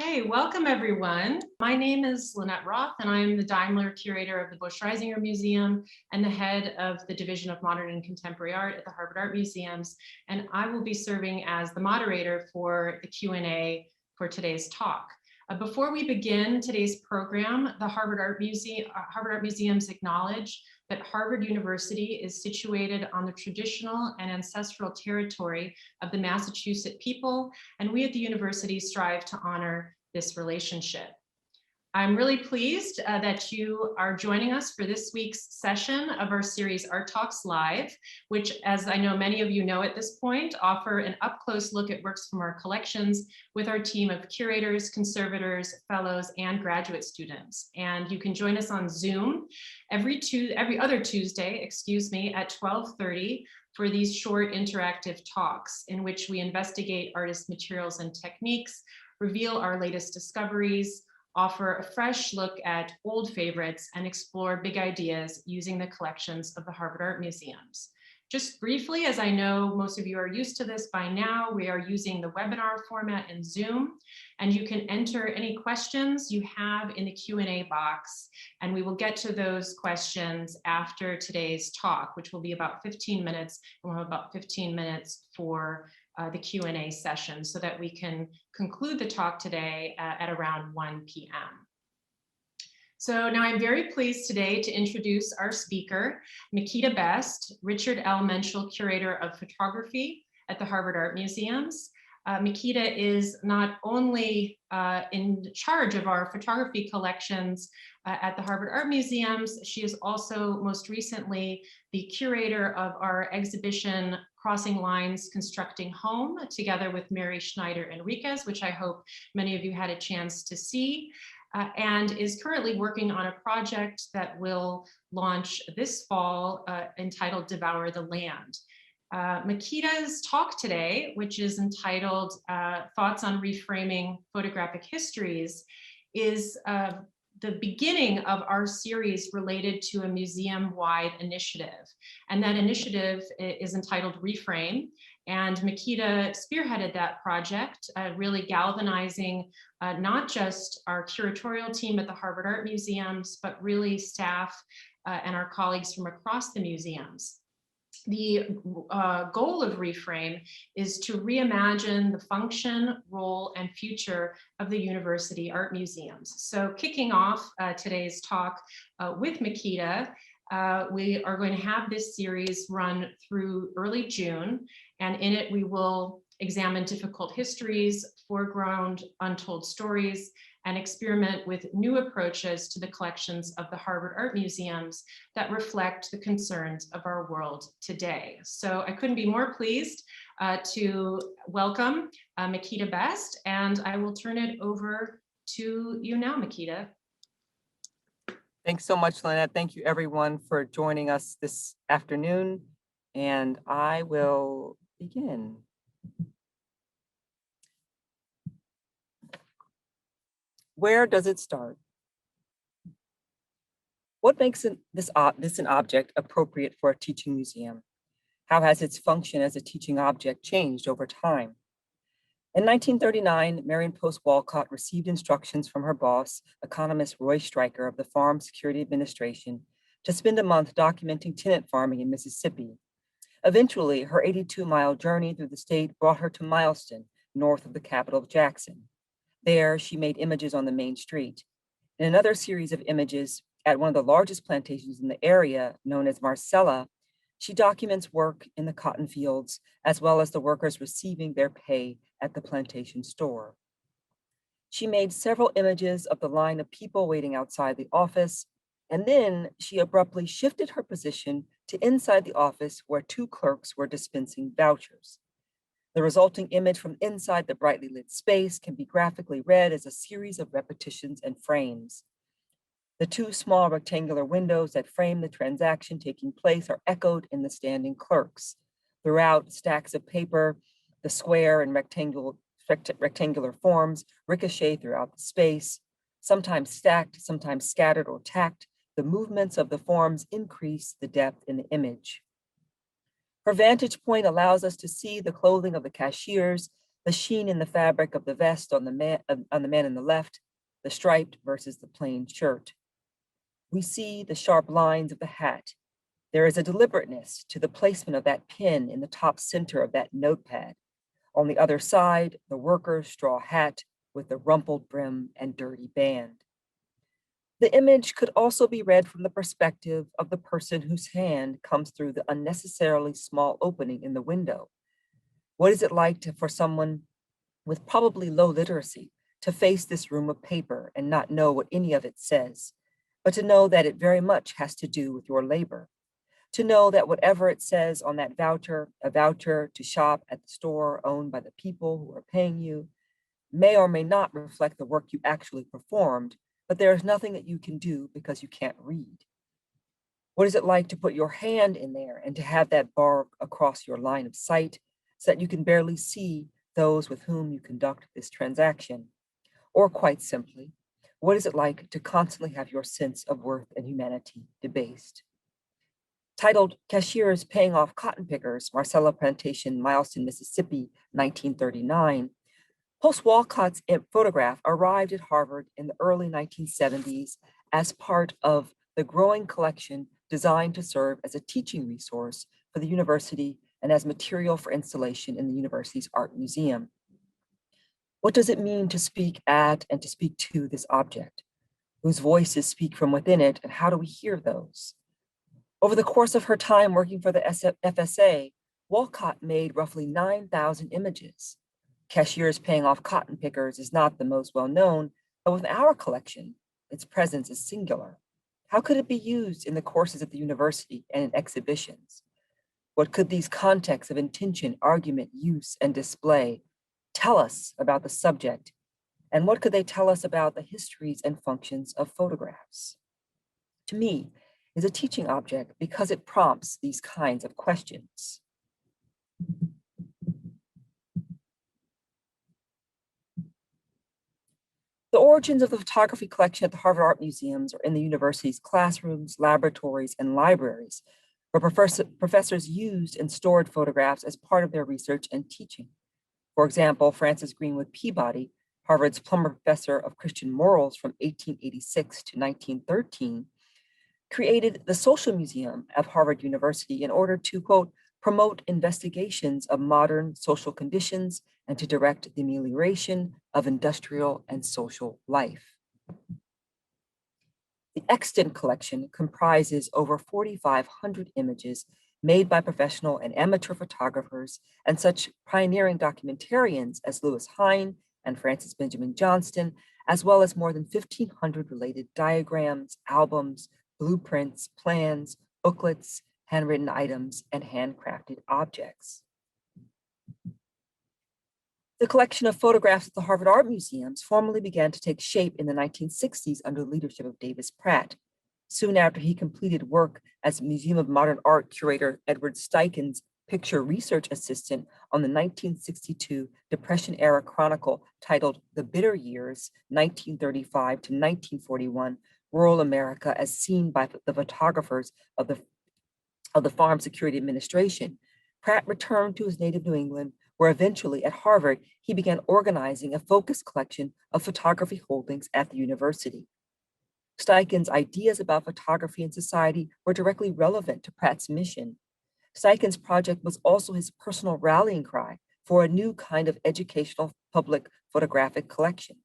Hey, welcome everyone. My name is Lynette Roth and I am the Daimler curator of the Busch Reisinger Museum and the head of the Division of Modern and Contemporary Art at the Harvard Art Museums. And I will be serving as the moderator for the Q&A for today's talk. Before we begin today's program, the Harvard Art Museums acknowledge that Harvard University is situated on the traditional and ancestral territory of the Massachusetts people, and we at the university strive to honor this relationship. I'm really pleased that you are joining us for this week's session of our series Art Talks Live, which, as I know many of you know at this point, offer an up-close look at works from our collections with our team of curators, conservators, fellows, and graduate students. And you can join us on Zoom every other Tuesday, at 12:30 for these short interactive talks in which we investigate artist materials and techniques, reveal our latest discoveries, offer a fresh look at old favorites, and explore big ideas using the collections of the Harvard Art Museums. Just briefly, as I know most of you are used to this by now, we are using the webinar format in Zoom, and you can enter any questions you have in the Q&A box, and we will get to those questions after today's talk, which will be about 15 minutes, and we'll have about 15 minutes for the Q&A session so that we can conclude the talk today at around 1 p.m. So now I'm very pleased today to introduce our speaker, Makeda Best, Richard L. Menschel Curator of Photography at the Harvard Art Museums. Makeda is not only in charge of our photography collections at the Harvard Art Museums, she is also most recently the curator of our exhibition Crossing Lines, Constructing Home, together with Mary Schneider Enriquez, which I hope many of you had a chance to see, and is currently working on a project that will launch this fall entitled Devour the Land. Makeda's talk today, which is entitled Thoughts on Reframing Photographic Histories, is the beginning of our series related to a museum-wide initiative. And that initiative is entitled ReFrame. And Makeda spearheaded that project, really galvanizing not just our curatorial team at the Harvard Art Museums, but really staff and our colleagues from across the museums. The goal of ReFrame is to reimagine the function, role, and future of the university art museums. So kicking off today's talk with Makeda, we are going to have this series run through early June, and in it we will examine difficult histories, foreground untold stories, and experiment with new approaches to the collections of the Harvard Art Museums that reflect the concerns of our world today. So I couldn't be more pleased to welcome Makeda Best, and I will turn it over to you now, Makeda. Thanks so much, Lynette. Thank you everyone for joining us this afternoon, and I will begin. Where does it start? What makes this an object appropriate for a teaching museum? How has its function as a teaching object changed over time? In 1939, Marion Post Walcott received instructions from her boss, economist Roy Stryker of the Farm Security Administration, to spend a month documenting tenant farming in Mississippi. Eventually, her 82-mile journey through the state brought her to Mileston, north of the capital of Jackson. There, she made images on the main street. In another series of images at one of the largest plantations in the area, known as Marcella, she documents work in the cotton fields, as well as the workers receiving their pay at the plantation store. She made several images of the line of people waiting outside the office, and then she abruptly shifted her position to inside the office where two clerks were dispensing vouchers. The resulting image from inside the brightly lit space can be graphically read as a series of repetitions and frames. The two small rectangular windows that frame the transaction taking place are echoed in the standing clerks. Throughout, stacks of paper, the square and rectangular forms ricochet throughout the space, sometimes stacked, sometimes scattered or tacked. The movements of the forms increase the depth in the image. Her vantage point allows us to see the clothing of the cashiers, the sheen in the fabric of the vest on the man in the left, the striped versus the plain shirt. We see the sharp lines of the hat. There is a deliberateness to the placement of that pin in the top center of that notepad. On the other side, the worker's straw hat with the rumpled brim and dirty band. The image could also be read from the perspective of the person whose hand comes through the unnecessarily small opening in the window. What is it like for someone with probably low literacy to face this room of paper and not know what any of it says, but to know that it very much has to do with your labor? To know that whatever it says on that voucher, a voucher to shop at the store owned by the people who are paying you, may or may not reflect the work you actually performed, but there is nothing that you can do because you can't read. What is it like to put your hand in there and to have that bar across your line of sight so that you can barely see those with whom you conduct this transaction? Or quite simply, what is it like to constantly have your sense of worth and humanity debased? Titled Cashiers Paying Off Cotton Pickers, Marcella Plantation, Mileston, Mississippi, 1939, Post Walcott's photograph arrived at Harvard in the early 1970s as part of the growing collection designed to serve as a teaching resource for the university and as material for installation in the university's art museum. What does it mean to speak at and to speak to this object? Whose voices speak from within it, and how do we hear those? Over the course of her time working for the FSA, Walcott made roughly 9,000 images. Cashiers Paying Off Cotton Pickers is not the most well-known, but with our collection, its presence is singular. How could it be used in the courses at the university and in exhibitions? What could these contexts of intention, argument, use, and display tell us about the subject? And what could they tell us about the histories and functions of photographs? To me, is a teaching object because it prompts these kinds of questions. The origins of the photography collection at the Harvard Art Museums are in the university's classrooms, laboratories, and libraries, where professors used and stored photographs as part of their research and teaching. For example, Francis Greenwood Peabody, Harvard's Plummer Professor of Christian Morals from 1886 to 1913, created the Social Museum of Harvard University in order to, quote, promote investigations of modern social conditions and to direct the amelioration of industrial and social life. The extant collection comprises over 4,500 images made by professional and amateur photographers and such pioneering documentarians as Lewis Hine and Francis Benjamin Johnston, as well as more than 1,500 related diagrams, albums, blueprints, plans, booklets, handwritten items, and handcrafted objects. The collection of photographs at the Harvard Art Museums formally began to take shape in the 1960s under the leadership of Davis Pratt. Soon after he completed work as Museum of Modern Art curator Edward Steichens' picture research assistant on the 1962 Depression-era chronicle titled The Bitter Years, 1935 to 1941, Rural America as Seen by the Photographers of the Farm Security Administration, Pratt returned to his native New England, where eventually at Harvard, he began organizing a focused collection of photography holdings at the university. Steichens' ideas about photography and society were directly relevant to Pratt's mission. Steichens' project was also his personal rallying cry for a new kind of educational public photographic collection.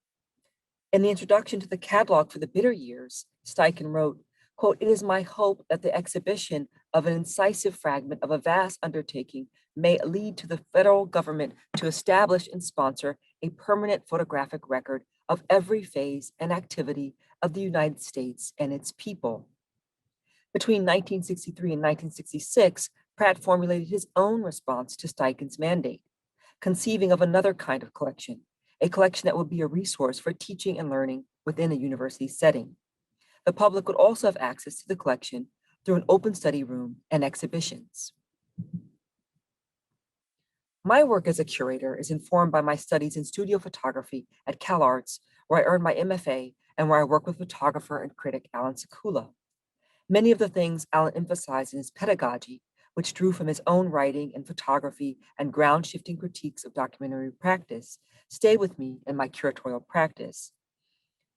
In the introduction to the catalog for the Bitter Years, Steichen wrote, quote, "It is my hope that the exhibition of an incisive fragment of a vast undertaking may lead to the federal government to establish and sponsor a permanent photographic record of every phase and activity of the United States and its people." Between 1963 and 1966, Pratt formulated his own response to Steichens' mandate, conceiving of another kind of collection, a collection that would be a resource for teaching and learning within a university setting. The public would also have access to the collection through an open study room and exhibitions. My work as a curator is informed by my studies in studio photography at CalArts, where I earned my MFA and where I work with photographer and critic Alan Sekula. Many of the things Alan emphasized in his pedagogy which drew from his own writing and photography and ground-shifting critiques of documentary practice, stay with me in my curatorial practice.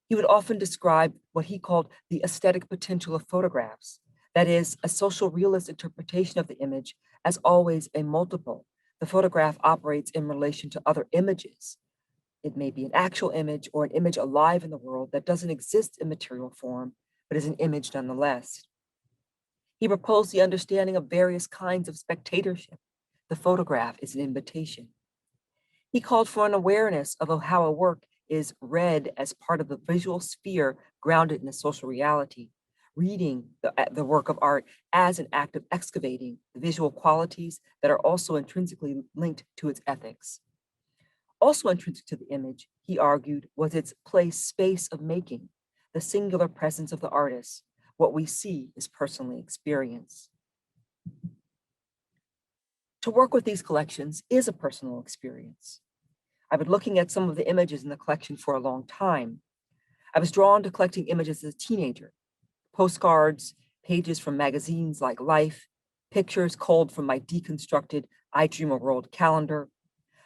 He would often describe what he called the aesthetic potential of photographs, that is, a social realist interpretation of the image as always a multiple. The photograph operates in relation to other images. It may be an actual image or an image alive in the world that doesn't exist in material form, but is an image nonetheless. He proposed the understanding of various kinds of spectatorship. The photograph is an invitation. He called for an awareness of how a work is read as part of the visual sphere grounded in a social reality, reading the work of art as an act of excavating the visual qualities that are also intrinsically linked to its ethics. Also intrinsic to the image, he argued, was its space of making, the singular presence of the artist. What we see is personally experienced. To work with these collections is a personal experience. I've been looking at some of the images in the collection for a long time. I was drawn to collecting images as a teenager, postcards, pages from magazines like Life, pictures culled from my deconstructed I Dream a World calendar.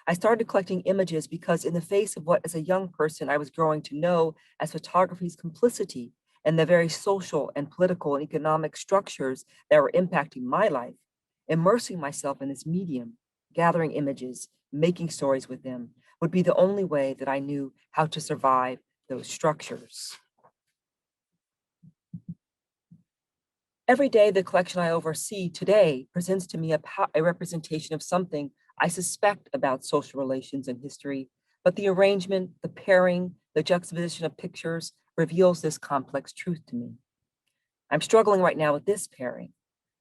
I started collecting images because in the face of what as a young person I was growing to know as photography's complicity and the very social and political and economic structures that were impacting my life, immersing myself in this medium, gathering images, making stories with them, would be the only way that I knew how to survive those structures. Every day, the collection I oversee today presents to me a representation of something I suspect about social relations and history, but the arrangement, the pairing, the juxtaposition of pictures reveals this complex truth to me. I'm struggling right now with this pairing,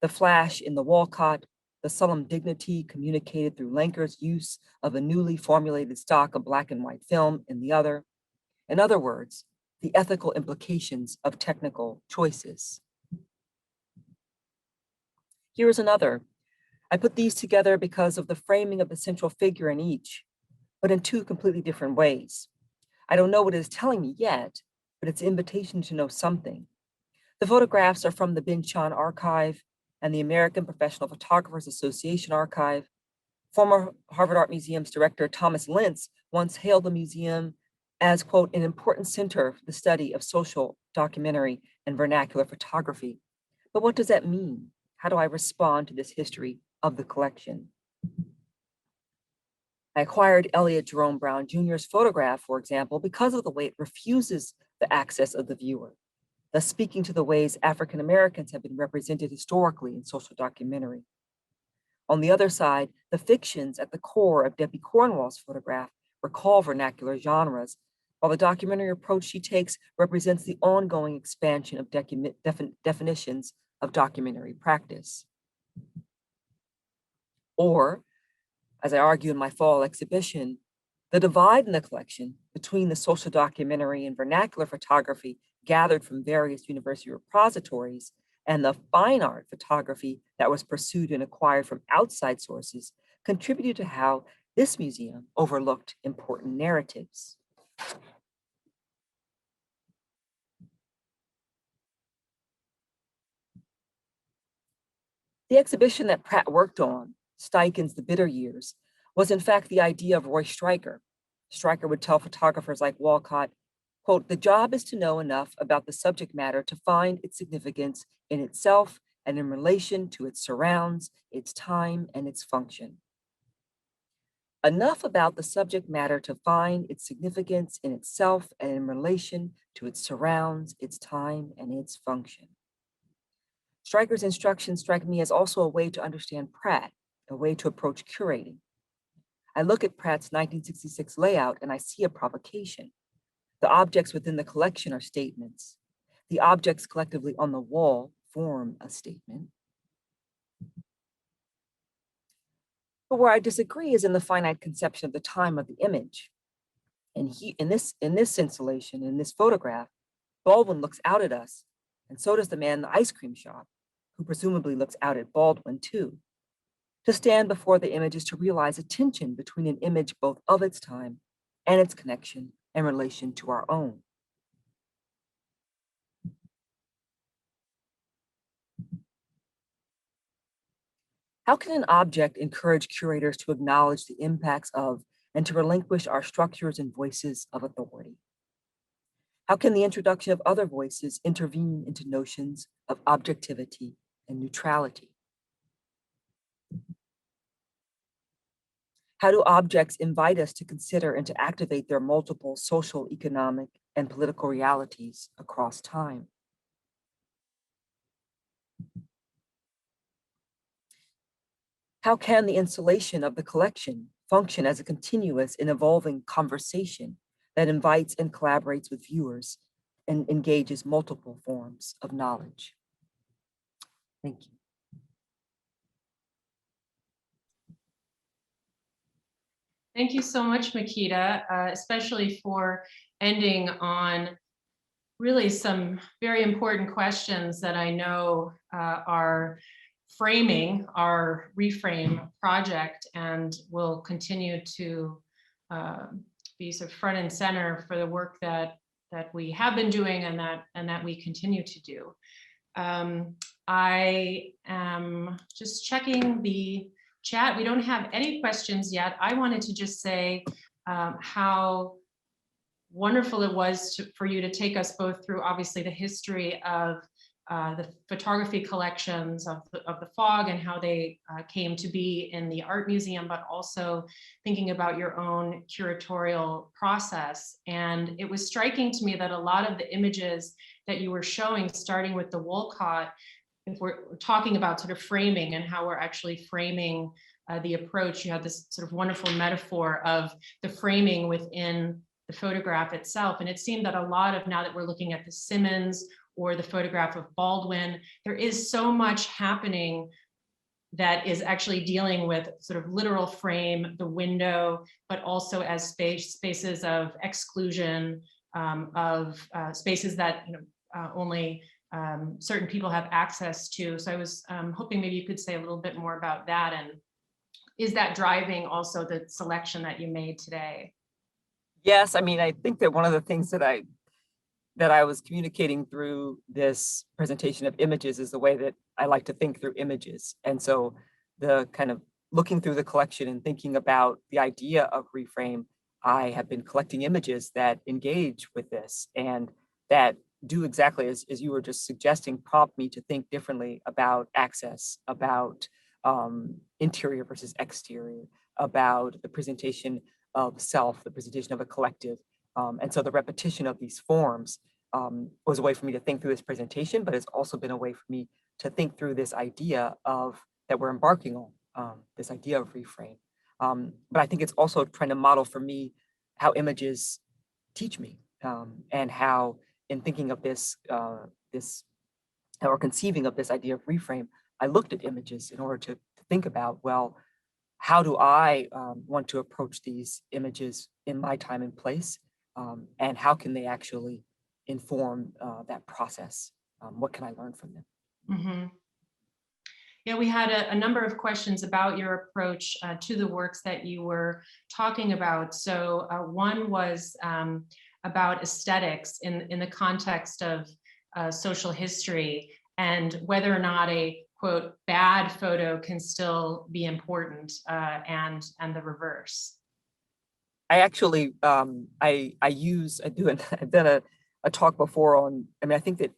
the flash in the Walcott, the solemn dignity communicated through Lenker's use of a newly formulated stock of black and white film in the other. In other words, the ethical implications of technical choices. Here is another. I put these together because of the framing of the central figure in each, but in two completely different ways. I don't know what it is telling me yet, but it's an invitation to know something. The photographs are from the Binchon Archive and the American Professional Photographers Association Archive. Former Harvard Art Museum's director, Thomas Lentz, once hailed the museum as, quote, an important center for the study of social, documentary, and vernacular photography. But what does that mean? How do I respond to this history of the collection? I acquired Elliot Jerome Brown Jr.'s photograph, for example, because of the way it refuses the access of the viewer, thus speaking to the ways African Americans have been represented historically in social documentary. On the other side, the fictions at the core of Debbie Cornwall's photograph recall vernacular genres, while the documentary approach she takes represents the ongoing expansion of definitions of documentary practice. Or, as I argue in my fall exhibition, the divide in the collection between the social documentary and vernacular photography gathered from various university repositories and the fine art photography that was pursued and acquired from outside sources contributed to how this museum overlooked important narratives. The exhibition that Pratt worked on, Steichens' The Bitter Years, was in fact the idea of Roy Streicher. Streicher would tell photographers like Walcott, quote, the job is to know enough about the subject matter to find its significance in itself and in relation to its surrounds, its time, and its function. Enough about the subject matter to find its significance in itself and in relation to its surrounds, its time, and its function. Streicher's instructions strike me as also a way to understand Pratt, a way to approach curating. I look at Pratt's 1966 layout and I see a provocation. The objects within the collection are statements. The objects collectively on the wall form a statement. But where I disagree is in the finite conception of the time of the image. And in this installation, in this photograph, Baldwin looks out at us, and so does the man in the ice cream shop, who presumably looks out at Baldwin too. To stand before the image is to realize a tension between an image both of its time and its connection and relation to our own. How can an object encourage curators to acknowledge the impacts of and to relinquish our structures and voices of authority? How can the introduction of other voices intervene into notions of objectivity and neutrality? How do objects invite us to consider and to activate their multiple social, economic, and political realities across time? How can the installation of the collection function as a continuous and evolving conversation that invites and collaborates with viewers and engages multiple forms of knowledge? Thank you. Thank you so much, Makeda, especially for ending on really some very important questions that I know are framing our Reframe project and will continue to be sort of front and center for the work that we have been doing and that we continue to do. I am just checking the chat. We don't have any questions yet. I wanted to just say how wonderful it was for you to take us both through obviously the history of the photography collections of the fog and how they came to be in the art museum, but also thinking about your own curatorial process. And it was striking to me that a lot of the images that you were showing, starting with the Wolcott, if we're talking about sort of framing and how we're actually framing the approach, you had this sort of wonderful metaphor of the framing within the photograph itself. And it seemed that a lot of, now that we're looking at the Simmons or the photograph of Baldwin, there is so much happening that is actually dealing with sort of literal frame, the window, but also as spaces of exclusion, of spaces that only certain people have access to. So I was hoping maybe you could say a little bit more about that, and is that driving also the selection that you made today? Yes, I mean, I think that one of the things that I was communicating through this presentation of images is the way that I like to think through images. And so the kind of looking through the collection and thinking about the idea of Reframe, I have been collecting images that engage with this and that do exactly as you were just suggesting, prompt me to think differently about access, about interior versus exterior, about the presentation of self, the presentation of a collective. And so the repetition of these forms was a way for me to think through this presentation, but it's also been a way for me to think through this idea of that we're embarking on, this idea of Reframe. But I think it's also trying to model for me how images teach me, and how in thinking of this, or conceiving of this idea of Reframe, I looked at images in order to think about, well, how do I want to approach these images in my time and place? And how can they actually inform that process? What can I learn from them? Mm-hmm. Yeah, we had a number of questions about your approach to the works that you were talking about. So one was about aesthetics in the context of social history, and whether or not a quote bad photo can still be important, and the reverse. I actually I've done a talk before on. I mean, I think that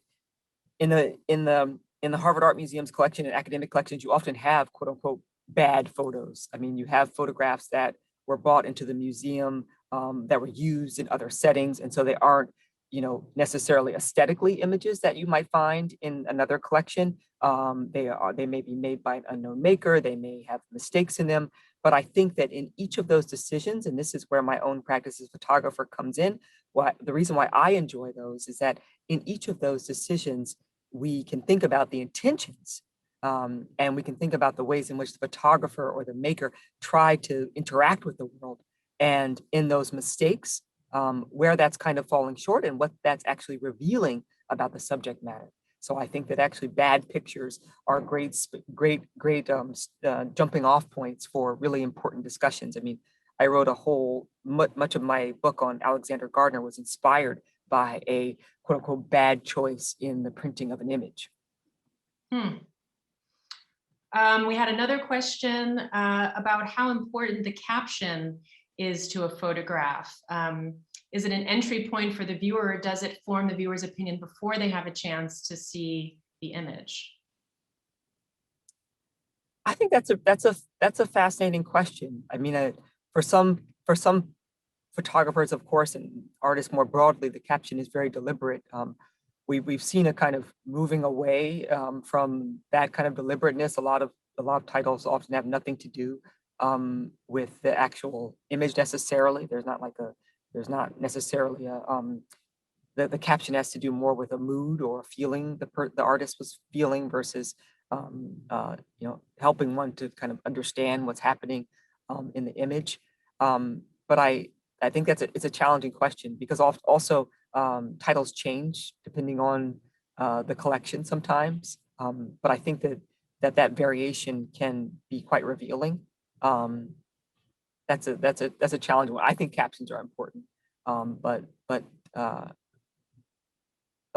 in the Harvard Art Museum's collection and academic collections, you often have quote unquote bad photos. I mean, you have photographs that were brought into the museum that were used in other settings, and so they aren't, necessarily aesthetically images that you might find in another collection. They may be made by an unknown maker. They may have mistakes in them. But I think that in each of those decisions, and this is where my own practice as a photographer comes in, the reason why I enjoy those is that in each of those decisions, we can think about the intentions, and we can think about the ways in which the photographer or the maker try to interact with the world. And in those mistakes, where that's kind of falling short and what that's actually revealing about the subject matter. So I think that actually bad pictures are great jumping off points for really important discussions. I mean, I wrote much of my book on Alexander Gardner was inspired by a quote unquote bad choice in the printing of an image. We had another question about how important the caption is to a photograph. Is it an entry point for the viewer, or does it form the viewer's opinion before they have a chance to see the image? I think that's a fascinating question. I mean, for some photographers, of course, and artists more broadly, the caption is very deliberate. We've seen a kind of moving away from that kind of deliberateness. A lot of titles often have nothing to do with the actual image necessarily. There's not necessarily a the caption has to do more with a mood or a feeling the artist was feeling versus helping one to kind of understand what's happening in the image. But I think it's a challenging question because also titles change depending on the collection sometimes. But I think that variation can be quite revealing. That's a challenging one. I think captions are important, but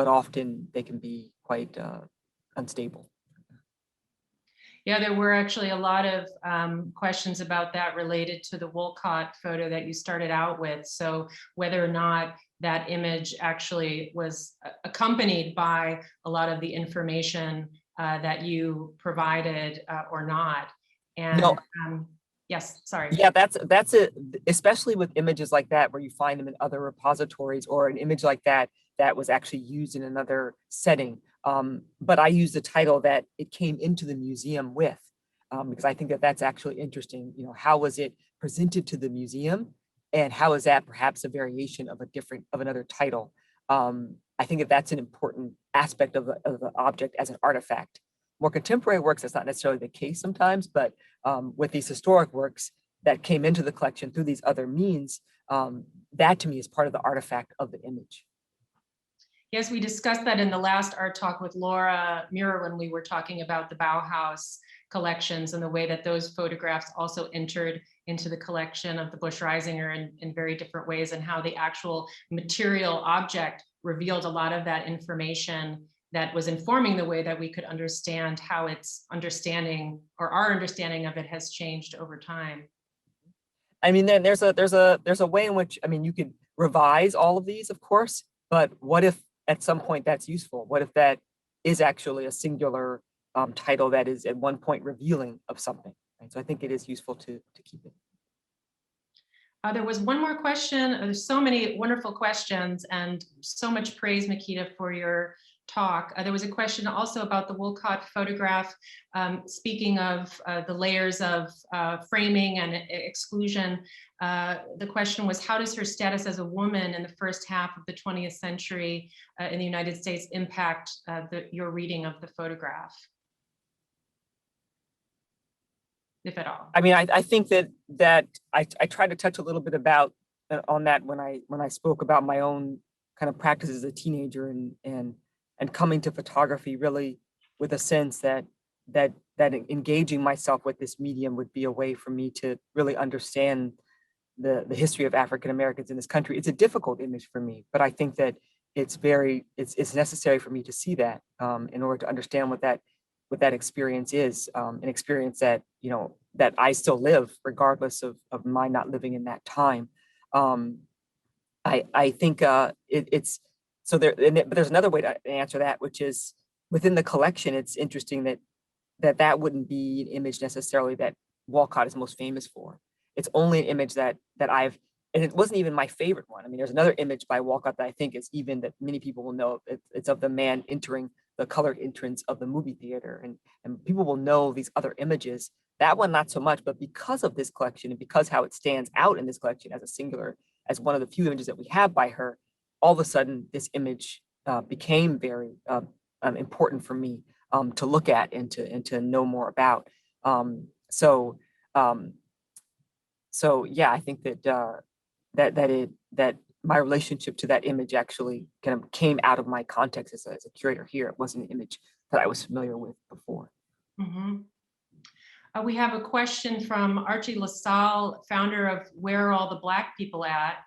often they can be quite unstable. Yeah, there were actually a lot of questions about that related to the Wolcott photo that you started out with. So whether or not that image actually was accompanied by a lot of the information that you provided or not. And No. Yes, sorry. Yeah, that's it, especially with images like that where you find them in other repositories, or an image like that was actually used in another setting. But I use the title that it came into the museum with, because I think that's actually interesting. You know, how was it presented to the museum, and how is that perhaps a variation of another title? I think that's an important aspect of the object as an artifact. More contemporary works, that's not necessarily the case sometimes, but with these historic works that came into the collection through these other means, that to me is part of the artifact of the image. Yes, we discussed that in the last art talk with Laura Muir when we were talking about the Bauhaus collections and the way that those photographs also entered into the collection of the Busch Reisinger in very different ways, and how the actual material object revealed a lot of that information that was informing the way that we could understand how its understanding, or our understanding of it, has changed over time. I mean, then there's a way in which, I mean, you could revise all of these, of course, but what if at some point that's useful? What if that is actually a singular title that is at one point revealing of something? Right? So I think it is useful to keep it. There was one more question. There's so many wonderful questions and so much praise, Makeda, for your talk. There was a question also about the Wolcott photograph. Speaking of the layers of framing and exclusion, the question was, how does her status as a woman in the first half of the 20th century in the United States impact your reading of the photograph, if at all? I mean, I think that I tried to touch a little bit about on that when I spoke about my own kind of practice as a teenager and coming to photography really with a sense that engaging myself with this medium would be a way for me to really understand the history of African Americans in this country. It's a difficult image for me, but I think that it's necessary for me to see that in order to understand what that experience is, an experience that, you know, that I still live regardless of my not living in that time. I think it's so there, but there's another way to answer that, which is within the collection. It's interesting that wouldn't be an image necessarily that Walcott is most famous for. It's only an image that I've, and it wasn't even my favorite one. I mean, there's another image by Walcott that I think is even that many people will know. It's of the man entering the colored entrance of the movie theater, and people will know these other images. That one, not so much, but because of this collection and because how it stands out in this collection as a singular, as one of the few images that we have by her, all of a sudden this image became very important for me to look at and to know more about. So yeah, I think that my relationship to that image actually kind of came out of my context as a curator here. It wasn't an image that I was familiar with before. Mm-hmm. We have a question from Archie LaSalle, founder of Where Are All the Black People At?,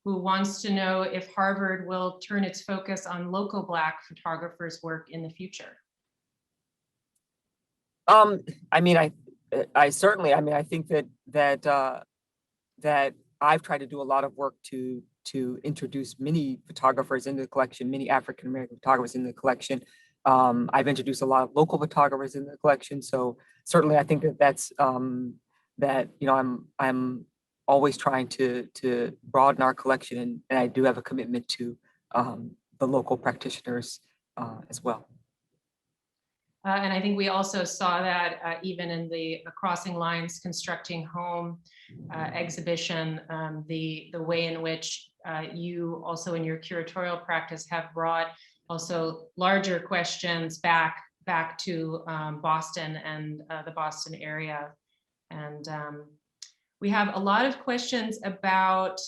who wants to know if Harvard will turn its focus on local Black photographers' work in the future. I mean, I certainly, I mean, I think that I've tried to do a lot of work to introduce many photographers into the collection, many African American photographers in the collection. I've introduced a lot of local photographers in the collection, so certainly I think that that's that I'm always trying to broaden our collection, and I do have a commitment to the local practitioners as well. And I think we also saw that even in the Crossing Lines Constructing Home exhibition, the way in which you also in your curatorial practice have brought also larger questions back to Boston and the Boston area. And we have a lot of questions about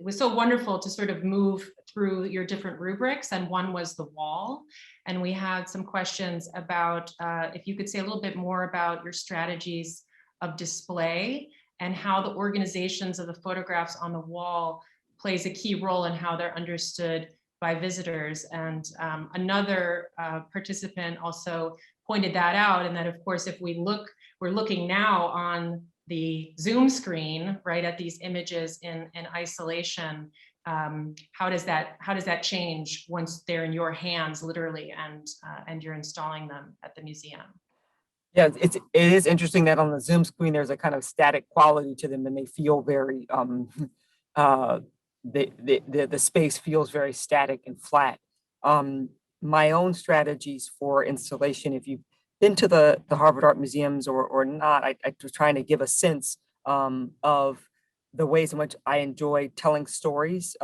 it was so wonderful to sort of move through your different rubrics, and one was the wall. And we had some questions about if you could say a little bit more about your strategies of display and how the organizations of the photographs on the wall plays a key role in how they're understood by visitors. And another participant also pointed that out, and that of course, if we're looking now on the Zoom screen, right, at these images in isolation. How does that change once they're in your hands, literally, and you're installing them at the museum? Yeah, it is interesting that on the Zoom screen there's a kind of static quality to them, and they feel very the space feels very static and flat. My own strategies for installation, if you've been to the Harvard Art Museums or not, I was trying to give a sense of the ways in which I enjoy telling stories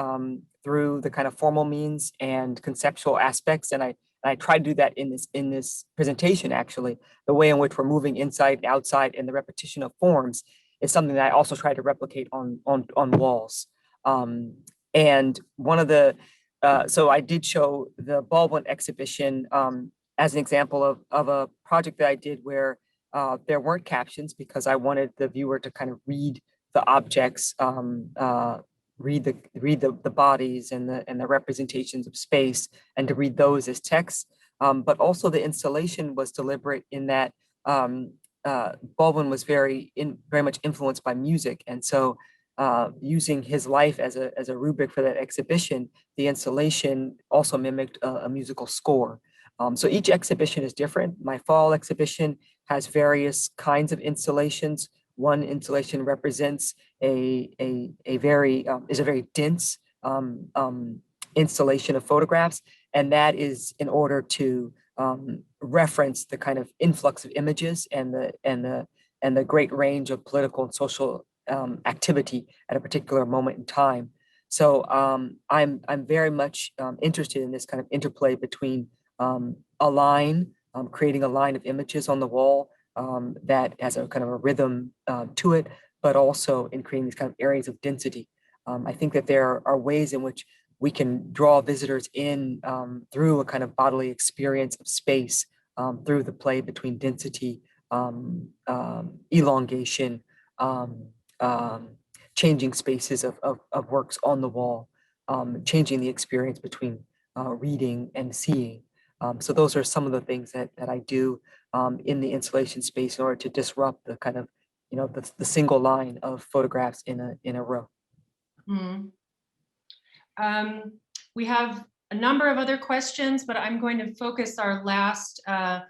through the kind of formal means and conceptual aspects. And I try to do that in this presentation, actually. The way in which we're moving inside and outside and the repetition of forms is something that I also try to replicate on walls. And one of the, so I did show the Baldwin exhibition as an example of a project that I did where there weren't captions, because I wanted the viewer to kind of read the objects, read the bodies and the representations of space, and to read those as text. But also the installation was deliberate in that Baldwin was very much influenced by music, and so using his life as a rubric for that exhibition, the installation also mimicked a musical score. So each exhibition is different. My fall exhibition has various kinds of installations. One installation represents a very dense installation of photographs, and that is in order to reference the kind of influx of images and the great range of political and social activity at a particular moment in time. So I'm very much interested in this kind of interplay between creating a line of images on the wall that has a kind of a rhythm to it, but also in creating these kind of areas of density. I think that there are ways in which we can draw visitors in through a kind of bodily experience of space, through the play between density, elongation, changing spaces of works on the wall, changing the experience between reading and seeing. So those are some of the things that I do in the installation space in order to disrupt the kind of, the single line of photographs in a row. Mm. We have a number of other questions, but I'm going to focus our last a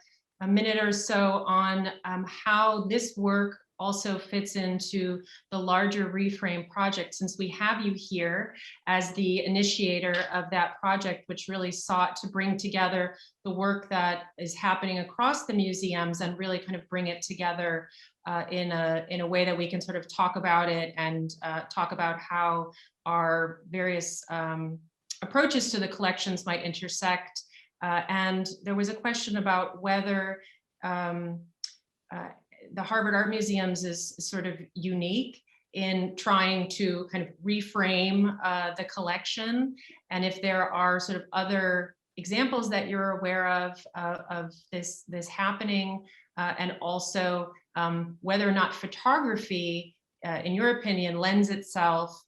minute or so on how this work also fits into the larger Reframe project, since we have you here as the initiator of that project, which really sought to bring together the work that is happening across the museums and really kind of bring it together in a way that we can sort of talk about it and talk about how our various approaches to the collections might intersect. And there was a question about whether the Harvard Art Museums is sort of unique in trying to kind of reframe the collection, and if there are sort of other examples that you're aware of this happening, and also whether or not photography, in your opinion, lends itself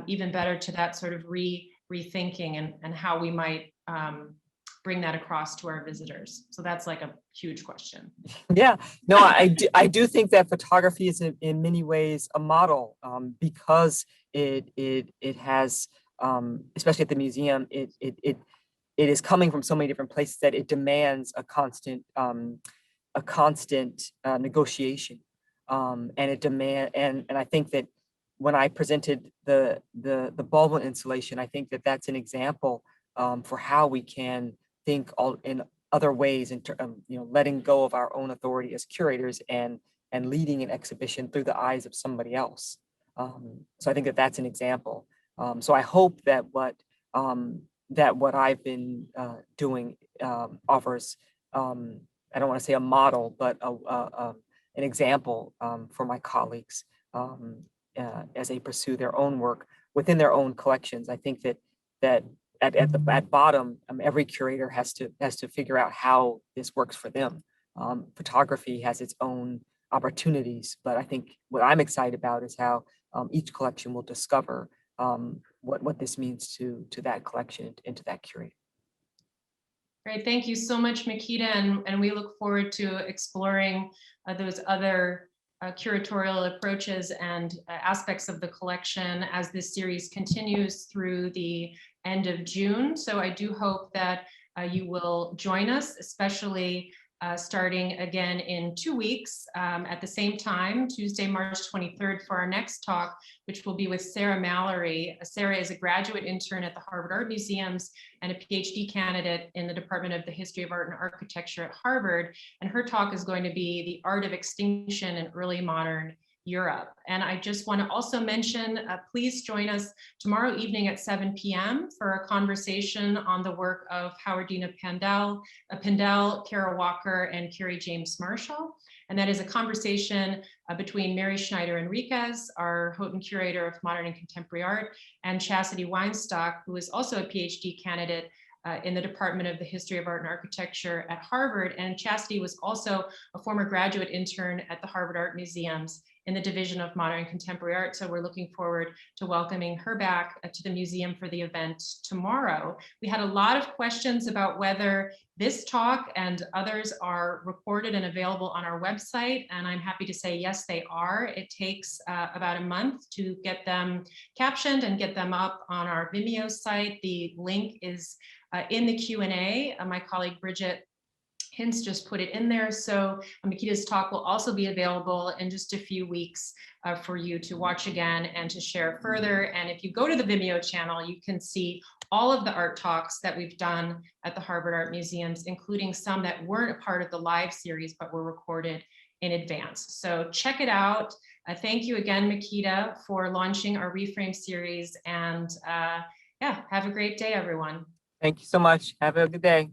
even better to that sort of rethinking, and how we might bring that across to our visitors? So that's like a huge question. Yeah, no, I do think that photography is in many ways a model, because it has, especially at the museum, it is coming from so many different places that it demands a constant negotiation, and I think that when I presented the Baldwin installation, I think that that's an example for how we can think all in other ways, in letting go of our own authority as curators and leading an exhibition through the eyes of somebody else. So I think that that's an example. So I hope that what I've been doing offers, I don't want to say a model, but an example for my colleagues as they pursue their own work within their own collections. I think that at bottom, every curator has to figure out how this works for them. Photography has its own opportunities, but I think what I'm excited about is how each collection will discover what this means to that collection and to that curator. Great, thank you so much, Makeda, and we look forward to exploring those other curatorial approaches and aspects of the collection as this series continues through the end of June. So I do hope that you will join us, especially starting again in 2 weeks at the same time, Tuesday, March 23rd, for our next talk, which will be with Sarah Mallory. Sarah is a graduate intern at the Harvard Art Museums and a PhD candidate in the Department of the History of Art and Architecture at Harvard. And her talk is going to be the art of extinction in early modern Europe. And I just want to also mention, please join us tomorrow evening at 7 p.m. for a conversation on the work of Howardina Pendell, Kara Walker, and Carrie James Marshall. And that is a conversation between Mary Schneider Enriquez, our Houghton Curator of Modern and Contemporary Art, and Chastity Weinstock, who is also a PhD candidate in the Department of the History of Art and Architecture at Harvard. And Chastity was also a former graduate intern at the Harvard Art Museums in the Division of Modern and Contemporary Art. So we're looking forward to welcoming her back to the museum for the event tomorrow. We had a lot of questions about whether this talk and others are recorded and available on our website, and I'm happy to say yes, they are. It takes about a month to get them captioned and get them up on our Vimeo site. The link is in the Q&A. My colleague Bridget Hints just put it in there. So Makeda's talk will also be available in just a few weeks for you to watch again and to share further. And if you go to the Vimeo channel, you can see all of the art talks that we've done at the Harvard Art Museums, including some that weren't a part of the live series, but were recorded in advance. So check it out. Thank you again, Makeda, for launching our Reframe series. And yeah, have a great day, everyone. Thank you so much. Have a good day.